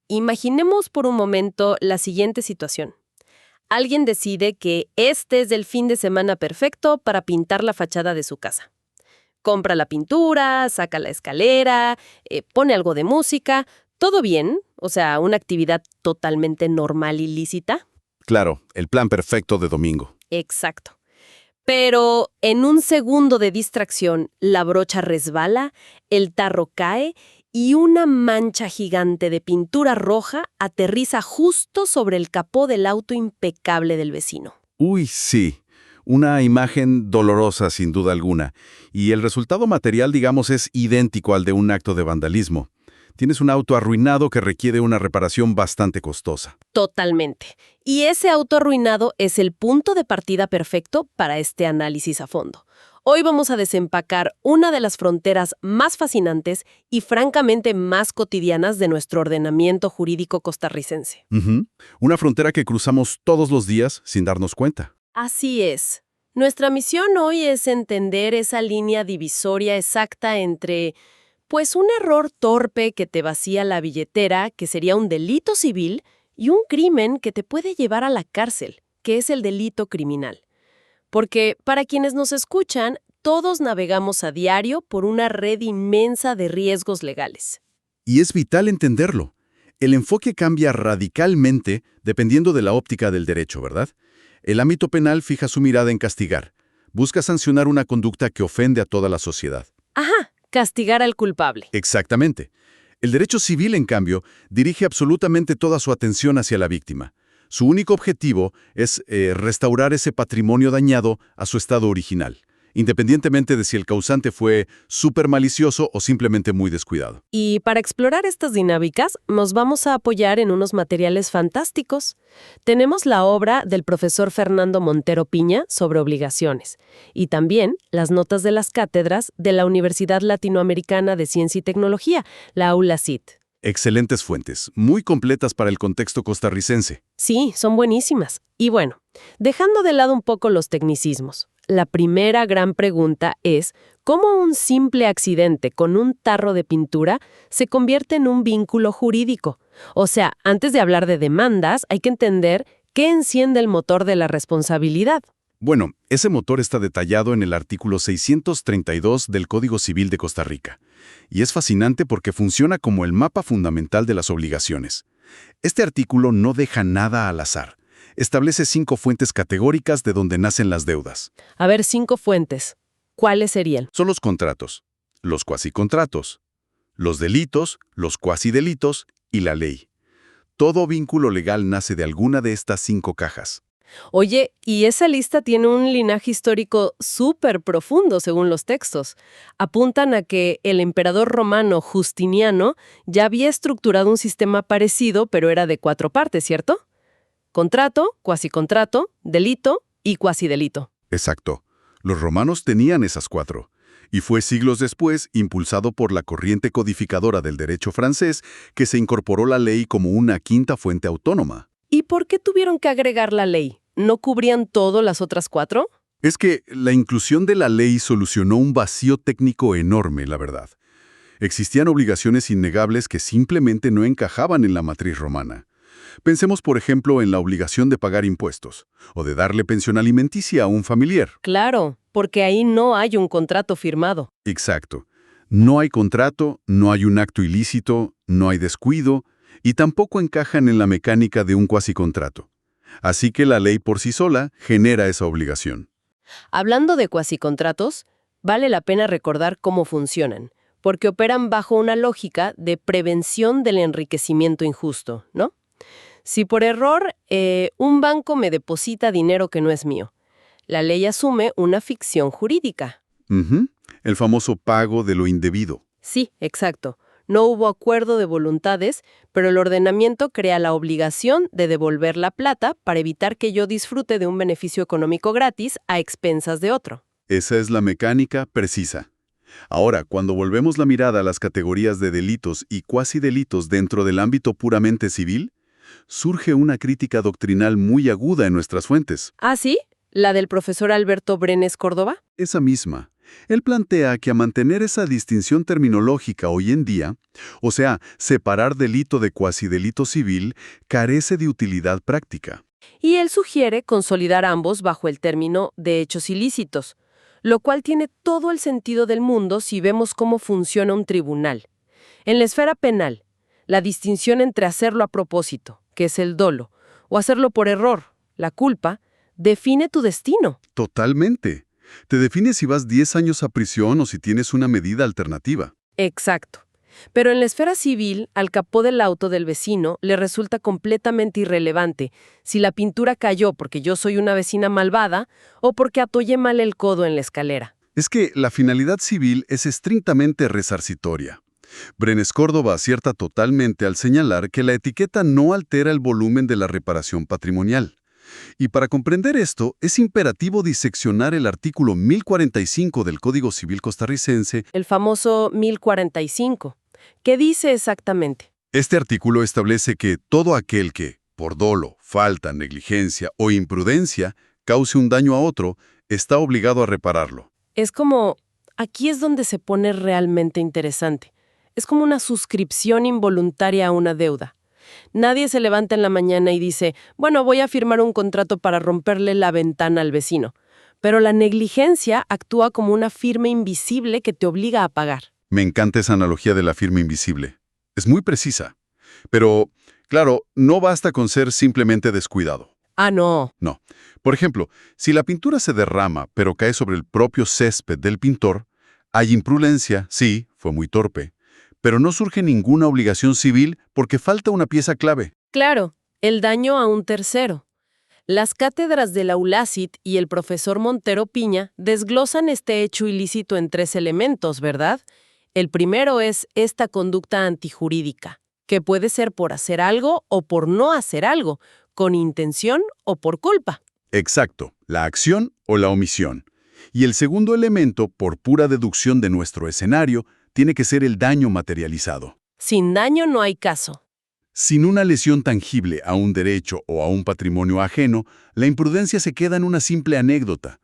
Imaginemos por un momento la siguiente situación. Alguien decide que este es el fin de semana perfecto para pintar la fachada de su casa. Compra la pintura, saca la escalera, pone algo de música, todo bien, o sea, una actividad totalmente normal y lícita. Claro, el plan perfecto de domingo. Exacto. Pero en un segundo de distracción, la brocha resbala, el tarro cae y una mancha gigante de pintura roja aterriza justo sobre el capó del auto impecable del vecino. Uy, sí. Una imagen dolorosa sin duda alguna. Y el resultado material, digamos, es idéntico al de un acto de vandalismo. Tienes un auto arruinado que requiere una reparación bastante costosa. Totalmente. Y ese auto arruinado es el punto de partida perfecto para este análisis a fondo. Hoy vamos a desempacar una de las fronteras más fascinantes y francamente más cotidianas de nuestro ordenamiento jurídico costarricense. Una frontera que cruzamos todos los días sin darnos cuenta. Así es. Nuestra misión hoy es entender esa línea divisoria exacta entre, pues, un error torpe que te vacía la billetera, que sería un delito civil, y un crimen que te puede llevar a la cárcel, que es el delito criminal. Porque, para quienes nos escuchan, todos navegamos a diario por una red inmensa de riesgos legales. Y es vital entenderlo. El enfoque cambia radicalmente dependiendo de la óptica del derecho, ¿verdad? El ámbito penal fija su mirada en castigar. Busca sancionar una conducta que ofende a toda la sociedad. Ajá, castigar al culpable. Exactamente. El derecho civil, en cambio, dirige absolutamente toda su atención hacia la víctima. Su único objetivo es restaurar ese patrimonio dañado a su estado original, independientemente de si el causante fue súper malicioso o simplemente muy descuidado. Y para explorar estas dinámicas, nos vamos a apoyar en unos materiales fantásticos. Tenemos la obra del profesor Fernando Montero Piña sobre obligaciones y también las notas de las cátedras de la Universidad Latinoamericana de Ciencia y Tecnología, la ULACIT. Excelentes fuentes, muy completas para el contexto costarricense. Sí, son buenísimas. Y bueno, dejando de lado un poco los tecnicismos, la primera gran pregunta es ¿cómo un simple accidente con un tarro de pintura se convierte en un vínculo jurídico? O sea, antes de hablar de demandas, hay que entender qué enciende el motor de la responsabilidad. Bueno, ese motor está detallado en el artículo 632 del Código Civil de Costa Rica. Y es fascinante porque funciona como el mapa fundamental de las obligaciones. Este artículo no deja nada al azar. Establece 5 fuentes categóricas de donde nacen las deudas. A ver, 5 fuentes. ¿Cuáles serían? Son los contratos, los cuasicontratos, los delitos, los cuasidelitos y la ley. Todo vínculo legal nace de alguna de estas 5 cajas. Oye, y esa lista tiene un linaje histórico súper profundo según los textos. Apuntan a que el emperador romano Justiniano ya había estructurado un sistema parecido, pero era de 4 partes, ¿cierto? Contrato, cuasicontrato, delito y cuasidelito. Exacto. Los romanos tenían esas 4. Y fue siglos después, impulsado por la corriente codificadora del derecho francés, que se incorporó la ley como una quinta fuente autónoma. ¿Y por qué tuvieron que agregar la ley? ¿No cubrían todo las otras 4? Es que la inclusión de la ley solucionó un vacío técnico enorme, la verdad. Existían obligaciones innegables que simplemente no encajaban en la matriz romana. Pensemos, por ejemplo, en la obligación de pagar impuestos o de darle pensión alimenticia a un familiar. Claro, porque ahí no hay un contrato firmado. Exacto. No hay contrato, no hay un acto ilícito, no hay descuido y tampoco encajan en la mecánica de un cuasicontrato. Así que la ley por sí sola genera esa obligación. Hablando de cuasicontratos, vale la pena recordar cómo funcionan, porque operan bajo una lógica de prevención del enriquecimiento injusto, ¿no? Si por error un banco me deposita dinero que no es mío, la ley asume una ficción jurídica. El famoso pago de lo indebido. Sí, exacto. No hubo acuerdo de voluntades, pero el ordenamiento crea la obligación de devolver la plata para evitar que yo disfrute de un beneficio económico gratis a expensas de otro. Esa es la mecánica precisa. Ahora, cuando volvemos la mirada a las categorías de delitos y cuasidelitos dentro del ámbito puramente civil, surge una crítica doctrinal muy aguda en nuestras fuentes. ¿Ah, sí? ¿La del profesor Alberto Brenes Córdoba? Esa misma. Él plantea que a mantener esa distinción terminológica hoy en día, o sea, separar delito de cuasidelito civil, carece de utilidad práctica. Y él sugiere consolidar ambos bajo el término de hechos ilícitos, lo cual tiene todo el sentido del mundo si vemos cómo funciona un tribunal. En la esfera penal, la distinción entre hacerlo a propósito, que es el dolo, o hacerlo por error, la culpa, define tu destino. Totalmente. Te define si vas 10 años a prisión o si tienes una medida alternativa. Exacto. Pero en la esfera civil, al capó del auto del vecino le resulta completamente irrelevante si la pintura cayó porque yo soy una vecina malvada o porque atollé mal el codo en la escalera. Es que la finalidad civil es estrictamente resarcitoria. Brenes Córdoba acierta totalmente al señalar que la etiqueta no altera el volumen de la reparación patrimonial. Y para comprender esto, es imperativo diseccionar el artículo 1045 del Código Civil costarricense. El famoso 1045. ¿Qué dice exactamente? Este artículo establece que todo aquel que, por dolo, falta, negligencia o imprudencia, cause un daño a otro, está obligado a repararlo. Es como, aquí es donde se pone realmente interesante. Es como una suscripción involuntaria a una deuda. Nadie se levanta en la mañana y dice, bueno, voy a firmar un contrato para romperle la ventana al vecino. Pero la negligencia actúa como una firma invisible que te obliga a pagar. Me encanta esa analogía de la firma invisible. Es muy precisa. Pero, claro, no basta con ser simplemente descuidado. Ah, no. No. Por ejemplo, si la pintura se derrama pero cae sobre el propio césped del pintor, hay imprudencia, sí, fue muy torpe, pero no surge ninguna obligación civil porque falta una pieza clave. Claro, el daño a un tercero. Las cátedras de la ULACIT y el profesor Montero Piña desglosan este hecho ilícito en 3 elementos, ¿verdad? El primero es esta conducta antijurídica, que puede ser por hacer algo o por no hacer algo, con intención o por culpa. Exacto, la acción o la omisión. Y el segundo elemento, por pura deducción de nuestro escenario, tiene que ser el daño materializado. Sin daño no hay caso. Sin una lesión tangible a un derecho o a un patrimonio ajeno, la imprudencia se queda en una simple anécdota.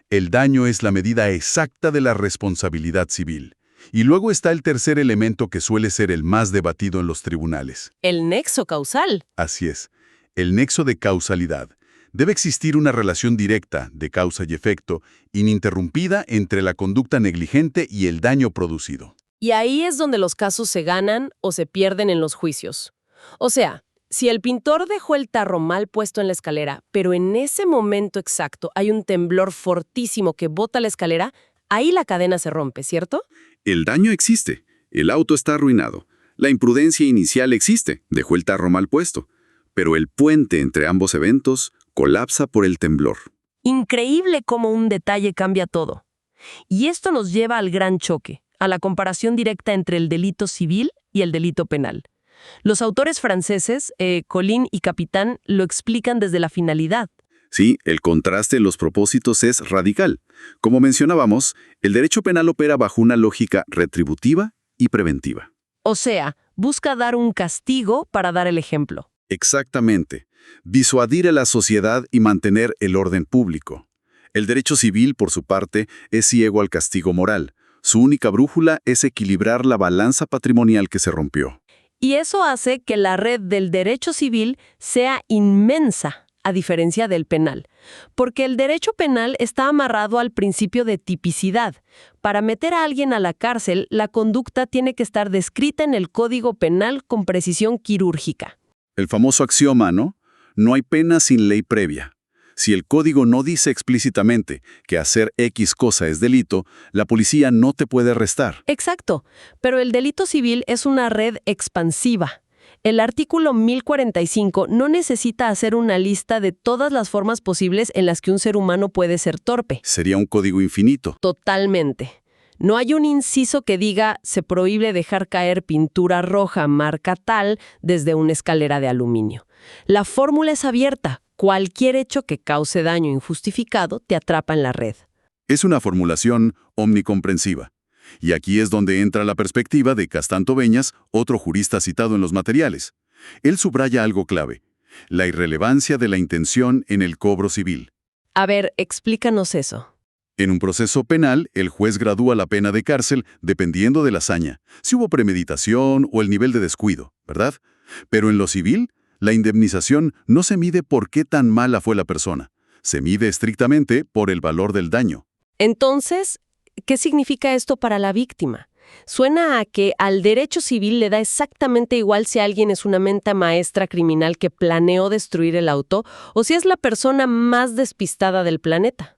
El daño es la medida exacta de la responsabilidad civil. Y luego está el tercer elemento que suele ser el más debatido en los tribunales. El nexo causal. Así es, el nexo de causalidad. Debe existir una relación directa, de causa y efecto, ininterrumpida entre la conducta negligente y el daño producido. Y ahí es donde los casos se ganan o se pierden en los juicios. O sea, si el pintor dejó el tarro mal puesto en la escalera, pero en ese momento exacto hay un temblor fortísimo que bota la escalera, ahí la cadena se rompe, ¿cierto? El daño existe, el auto está arruinado, la imprudencia inicial existe, dejó el tarro mal puesto, pero el puente entre ambos eventos colapsa por el temblor. Increíble cómo un detalle cambia todo. Y esto nos lleva al gran choque, a la comparación directa entre el delito civil y el delito penal. Los autores franceses, Colin y Capitán, lo explican desde la finalidad. Sí, el contraste en los propósitos es radical. Como mencionábamos, el derecho penal opera bajo una lógica retributiva y preventiva. O sea, busca dar un castigo para dar el ejemplo. Exactamente. Disuadir a la sociedad y mantener el orden público. El derecho civil, por su parte, es ciego al castigo moral. Su única brújula es equilibrar la balanza patrimonial que se rompió. Y eso hace que la red del derecho civil sea inmensa, a diferencia del penal. Porque el derecho penal está amarrado al principio de tipicidad. Para meter a alguien a la cárcel, la conducta tiene que estar descrita en el Código Penal con precisión quirúrgica. El famoso axioma, ¿no? No hay pena sin ley previa. Si el código no dice explícitamente que hacer X cosa es delito, la policía no te puede arrestar. Exacto, pero el delito civil es una red expansiva. El artículo 1045 no necesita hacer una lista de todas las formas posibles en las que un ser humano puede ser torpe. Sería un código infinito. Totalmente. No hay un inciso que diga se prohíbe dejar caer pintura roja marca tal desde una escalera de aluminio. La fórmula es abierta. Cualquier hecho que cause daño injustificado te atrapa en la red. Es una formulación omnicomprensiva. Y aquí es donde entra la perspectiva de Castanto Beñas, otro jurista citado en los materiales. Él subraya algo clave: la irrelevancia de la intención en el cobro civil. A ver, explícanos eso. En un proceso penal, el juez gradúa la pena de cárcel dependiendo de la hazaña, si hubo premeditación o el nivel de descuido, ¿verdad? Pero en lo civil, la indemnización no se mide por qué tan mala fue la persona. Se mide estrictamente por el valor del daño. Entonces, ¿qué significa esto para la víctima? Suena a que al derecho civil le da exactamente igual si alguien es una mente maestra criminal que planeó destruir el auto o si es la persona más despistada del planeta.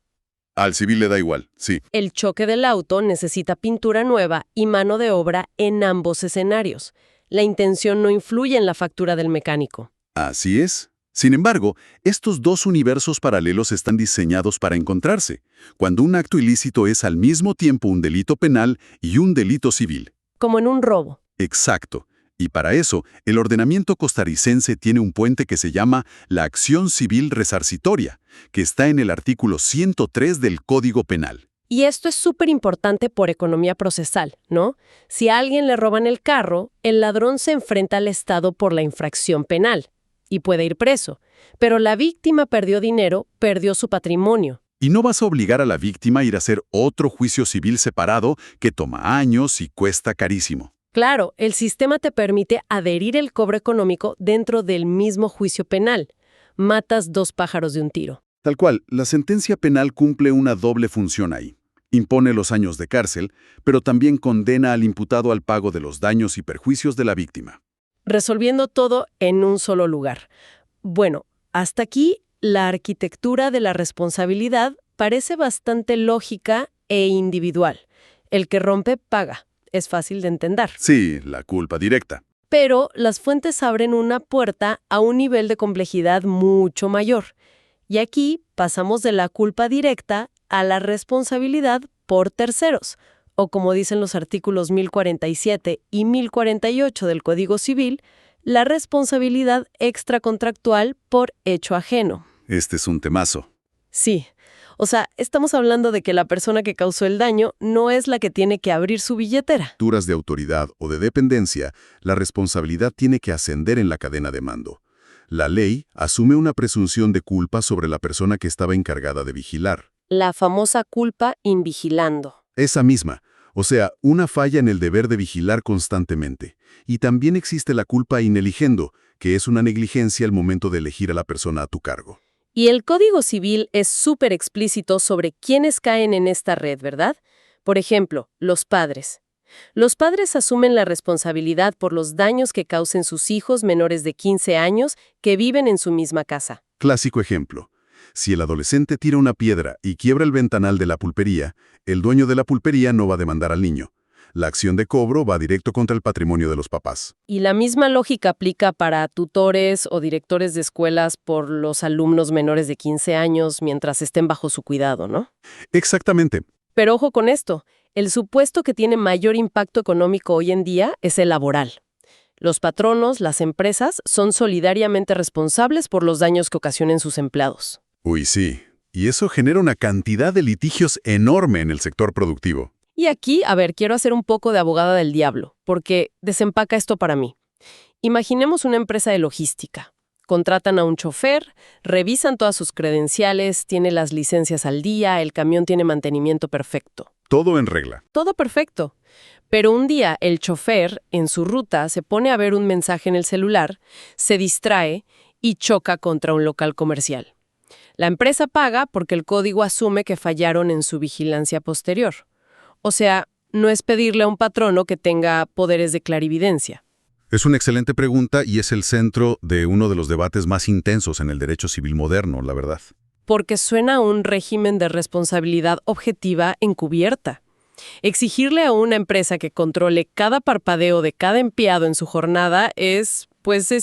Al civil le da igual, sí. El choque del auto necesita pintura nueva y mano de obra en ambos escenarios. La intención no influye en la factura del mecánico. Así es. Sin embargo, estos dos universos paralelos están diseñados para encontrarse, cuando un acto ilícito es al mismo tiempo un delito penal y un delito civil. Como en un robo. Exacto. Y para eso, el ordenamiento costarricense tiene un puente que se llama la acción civil resarcitoria, que está en el artículo 103 del Código Penal. Y esto es súper importante por economía procesal, ¿no? Si a alguien le roban el carro, el ladrón se enfrenta al Estado por la infracción penal y puede ir preso. Pero la víctima perdió dinero, perdió su patrimonio. Y no vas a obligar a la víctima a ir a hacer otro juicio civil separado que toma años y cuesta carísimo. Claro, el sistema te permite adherir el cobro económico dentro del mismo juicio penal. Matas dos pájaros de un tiro. Tal cual, la sentencia penal cumple una doble función ahí. Impone los años de cárcel, pero también condena al imputado al pago de los daños y perjuicios de la víctima. Resolviendo todo en un solo lugar. Bueno, hasta aquí la arquitectura de la responsabilidad parece bastante lógica e individual. El que rompe, paga. Es fácil de entender. Sí, la culpa directa. Pero las fuentes abren una puerta a un nivel de complejidad mucho mayor. Y aquí pasamos de la culpa directa a la responsabilidad por terceros, o como dicen los artículos 1047 y 1048 del Código Civil, la responsabilidad extracontractual por hecho ajeno. Este es un temazo. Sí. O sea, estamos hablando de que la persona que causó el daño no es la que tiene que abrir su billetera. Duras de autoridad o de dependencia, la responsabilidad tiene que ascender en la cadena de mando. La ley asume una presunción de culpa sobre la persona que estaba encargada de vigilar. La famosa culpa invigilando. Esa misma, o sea, una falla en el deber de vigilar constantemente. Y también existe la culpa ineligendo, que es una negligencia al momento de elegir a la persona a tu cargo. Y el Código Civil es súper explícito sobre quiénes caen en esta red, ¿verdad? Por ejemplo, los padres. Los padres asumen la responsabilidad por los daños que causen sus hijos menores de 15 años que viven en su misma casa. Clásico ejemplo. Si el adolescente tira una piedra y quiebra el ventanal de la pulpería, el dueño de la pulpería no va a demandar al niño. La acción de cobro va directo contra el patrimonio de los papás. Y la misma lógica aplica para tutores o directores de escuelas por los alumnos menores de 15 años mientras estén bajo su cuidado, ¿no? Exactamente. Pero ojo con esto, el supuesto que tiene mayor impacto económico hoy en día es el laboral. Los patronos, las empresas, son solidariamente responsables por los daños que ocasionen sus empleados. Uy, sí. Y eso genera una cantidad de litigios enorme en el sector productivo. Y aquí, quiero hacer un poco de abogada del diablo, porque desempaca esto para mí. Imaginemos una empresa de logística. Contratan a un chofer, revisan todas sus credenciales, tiene las licencias al día, el camión tiene mantenimiento perfecto. Todo en regla. Todo perfecto. Pero un día el chofer, en su ruta, se pone a ver un mensaje en el celular, se distrae y choca contra un local comercial. La empresa paga porque el código asume que fallaron en su vigilancia posterior. O sea, no es pedirle a un patrono que tenga poderes de clarividencia. Es una excelente pregunta y es el centro de uno de los debates más intensos en el derecho civil moderno, la verdad. Porque suena a un régimen de responsabilidad objetiva encubierta. Exigirle a una empresa que controle cada parpadeo de cada empleado en su jornada es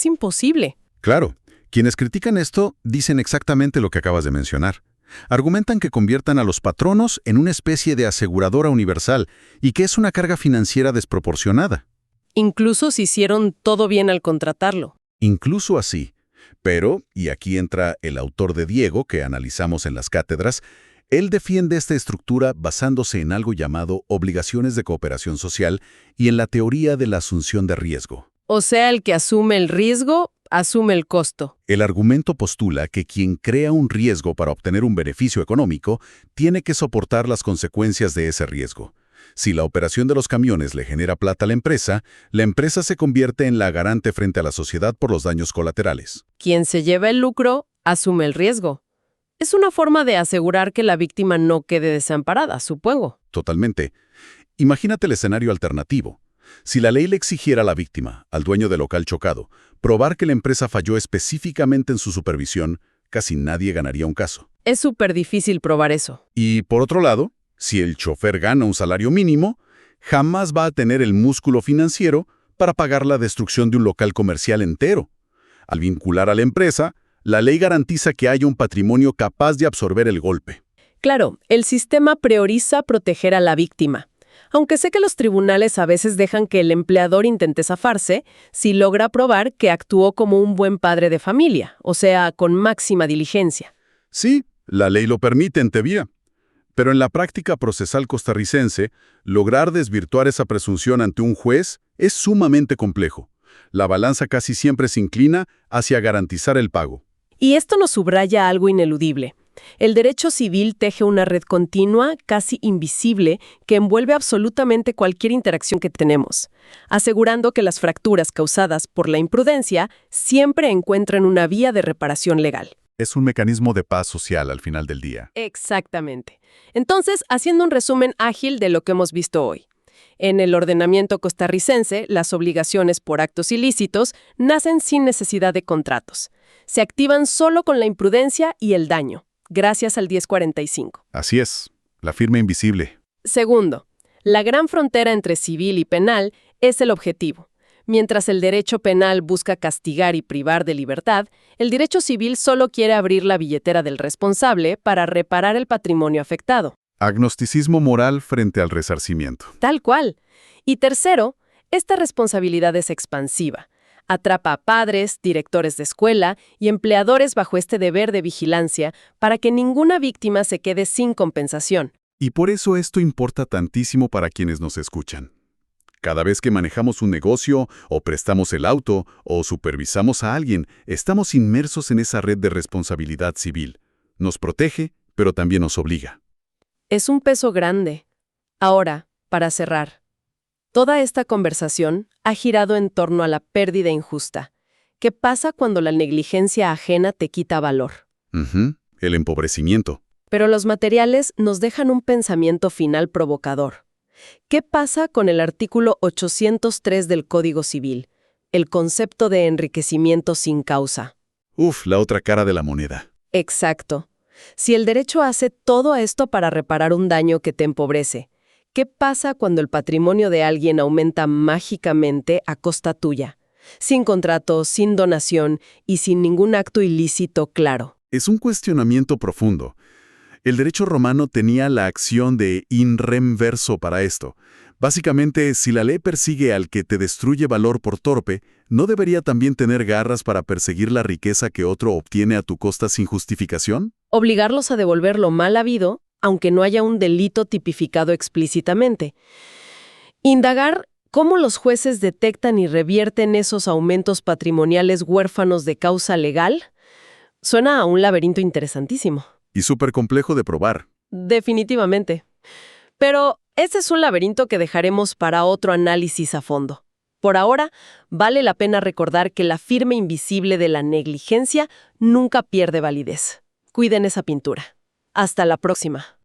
imposible. Claro, quienes critican esto dicen exactamente lo que acabas de mencionar. Argumentan que conviertan a los patronos en una especie de aseguradora universal y que es una carga financiera desproporcionada. Incluso si hicieron todo bien al contratarlo. Incluso así. Pero, y aquí entra el autor de Diego, que analizamos en las cátedras, él defiende esta estructura basándose en algo llamado obligaciones de cooperación social y en la teoría de la asunción de riesgo. O sea, el que asume el riesgo, asume el costo. El argumento postula que quien crea un riesgo para obtener un beneficio económico tiene que soportar las consecuencias de ese riesgo. Si la operación de los camiones le genera plata a la empresa se convierte en la garante frente a la sociedad por los daños colaterales. Quien se lleva el lucro, asume el riesgo. Es una forma de asegurar que la víctima no quede desamparada, supongo. Totalmente. Imagínate el escenario alternativo. Si la ley le exigiera a la víctima, al dueño del local chocado, probar que la empresa falló específicamente en su supervisión, casi nadie ganaría un caso. Es súper difícil probar eso. Y por otro lado, si el chofer gana un salario mínimo, jamás va a tener el músculo financiero para pagar la destrucción de un local comercial entero. Al vincular a la empresa, la ley garantiza que haya un patrimonio capaz de absorber el golpe. Claro, el sistema prioriza proteger a la víctima. Aunque sé que los tribunales a veces dejan que el empleador intente zafarse, si logra probar que actuó como un buen padre de familia, o sea, con máxima diligencia. Sí, la ley lo permite en teoría. Pero en la práctica procesal costarricense, lograr desvirtuar esa presunción ante un juez es sumamente complejo. La balanza casi siempre se inclina hacia garantizar el pago. Y esto nos subraya algo ineludible. El derecho civil teje una red continua, casi invisible, que envuelve absolutamente cualquier interacción que tenemos, asegurando que las fracturas causadas por la imprudencia siempre encuentran una vía de reparación legal. Es un mecanismo de paz social al final del día. Exactamente. Entonces, haciendo un resumen ágil de lo que hemos visto hoy. En el ordenamiento costarricense, las obligaciones por actos ilícitos nacen sin necesidad de contratos. Se activan solo con la imprudencia y el daño, gracias al 1045. Así es, la firma invisible. Segundo, la gran frontera entre civil y penal es el objetivo. Mientras el derecho penal busca castigar y privar de libertad, el derecho civil solo quiere abrir la billetera del responsable para reparar el patrimonio afectado. Agnosticismo moral frente al resarcimiento. Tal cual. Y tercero, esta responsabilidad es expansiva. Atrapa a padres, directores de escuela y empleadores bajo este deber de vigilancia para que ninguna víctima se quede sin compensación. Y por eso esto importa tantísimo para quienes nos escuchan. Cada vez que manejamos un negocio, o prestamos el auto, o supervisamos a alguien, estamos inmersos en esa red de responsabilidad civil. Nos protege, pero también nos obliga. Es un peso grande. Ahora, para cerrar, toda esta conversación ha girado en torno a la pérdida injusta. ¿Qué pasa cuando la negligencia ajena te quita valor? El empobrecimiento. Pero los materiales nos dejan un pensamiento final provocador. ¿Qué pasa con el artículo 803 del Código Civil, el concepto de enriquecimiento sin causa? La otra cara de la moneda. Exacto. Si el derecho hace todo esto para reparar un daño que te empobrece, ¿qué pasa cuando el patrimonio de alguien aumenta mágicamente a costa tuya? Sin contrato, sin donación y sin ningún acto ilícito claro. Es un cuestionamiento profundo. El derecho romano tenía la acción de in rem verso para esto. Básicamente, si la ley persigue al que te destruye valor por torpe, ¿no debería también tener garras para perseguir la riqueza que otro obtiene a tu costa sin justificación? Obligarlos a devolver lo mal habido, aunque no haya un delito tipificado explícitamente. Indagar cómo los jueces detectan y revierten esos aumentos patrimoniales huérfanos de causa legal suena a un laberinto interesantísimo. Y súper complejo de probar. Definitivamente. Pero ese es un laberinto que dejaremos para otro análisis a fondo. Por ahora, vale la pena recordar que la firma invisible de la negligencia nunca pierde validez. Cuiden esa pintura. Hasta la próxima.